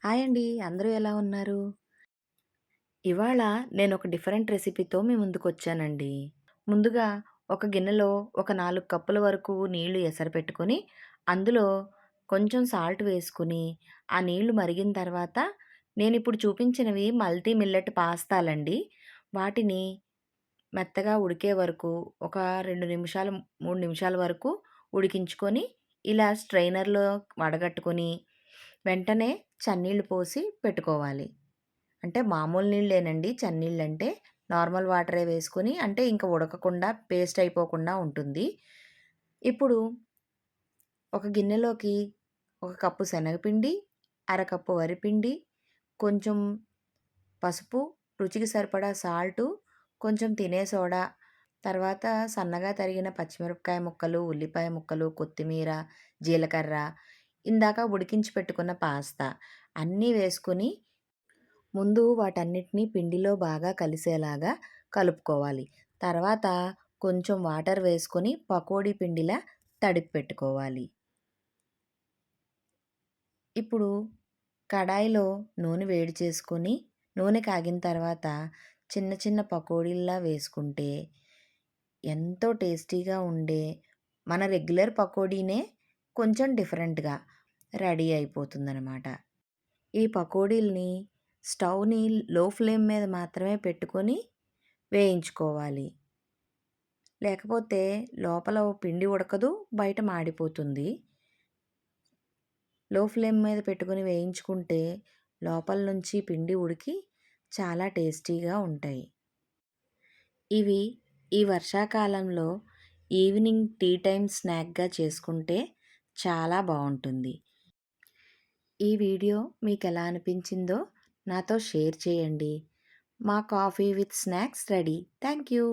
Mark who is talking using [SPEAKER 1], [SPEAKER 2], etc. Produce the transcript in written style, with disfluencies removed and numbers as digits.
[SPEAKER 1] Hi అండి. అందరూ ఎలా ఉన్నారు? ఇవాళ నేనొక డిఫరెంట్ రెసిపీతో మీ ముందుకొచ్చానండి. ముందుగా ఒక గిన్నెలో ఒక 4 కప్పుల వరకు నీళ్లు ఎసరపెట్టుకొని, అందులో కొంచెం సాల్ట్ వేసుకొని, ఆ నీళ్లు మరిగిన తర్వాత నేనిప్పుడు చూపించినవి మల్టీ మిల్లెట్ పాస్తాలండి. వాటిని మెత్తగా ఉడికే వరకు ఒక 2 నిమిషాలు, 3 నిమిషాల వరకు ఉడికించుకొని, ఇలా స్ట్రెయినర్‌లో వడగట్టుకొని, వెంటనే చన్నీళ్లు పోసి పెట్టుకోవాలి. అంటే మామూలు నీళ్ళేనండి. చన్నీళ్ళంటే నార్మల్ వాటరే వేసుకొని అంటే ఇంక ఉడకకుండా పేస్ట్ అయిపోకుండా ఉంటుంది. ఇప్పుడు ఒక గిన్నెలోకి ఒక కప్పు శనగపిండి, అరకప్పు వరిపిండి, కొంచెం పసుపు, రుచికి సరిపడా సాల్టు, కొంచెం తినే సోడా, తర్వాత సన్నగా తరిగిన పచ్చిమిరపకాయ ముక్కలు, ఉల్లిపాయ ముక్కలు, కొత్తిమీర, జీలకర్ర, ఇందాక ఉడికించి పెట్టుకున్న పాస్తా అన్నీ వేసుకొని ముందు వాటన్నిటిని పిండిలో బాగా కలిసేలాగా కలుపుకోవాలి. తర్వాత కొంచెం వాటర్ వేసుకొని పకోడీ పిండిలా తడిపి పెట్టుకోవాలి. ఇప్పుడు కడాయిలో నూనె వేడి చేసుకొని, నూనె కాగిన తర్వాత చిన్న చిన్న పకోడీల్లా వేసుకుంటే ఎంతో టేస్టీగా ఉండే మన రెగ్యులర్ పకోడీనే కొంచెం డిఫరెంట్‌గా రెడీ అయిపోతుందనమాట. ఈ పకోడీల్ని స్టవ్‌ని లో ఫ్లేమ్ మీద మాత్రమే పెట్టుకొని వేయించుకోవాలి. లేకపోతే లోపల పిండి ఉడకదు, బయట మాడిపోతుంది. లో ఫ్లేమ్ మీద పెట్టుకొని వేయించుకుంటే లోపల నుంచి పిండి ఉడికి చాలా టేస్టీగా ఉంటాయి. ఇవి ఈ వర్షాకాలంలో ఈవినింగ్ టీ టైమ్ స్నాక్‌గా చేసుకుంటే చాలా బావుంటుంది. ఈ వీడియో మీకెలా అనిపించిందో నాతో షేర్ చేయండి. మా coffee with snacks ready. Thank you.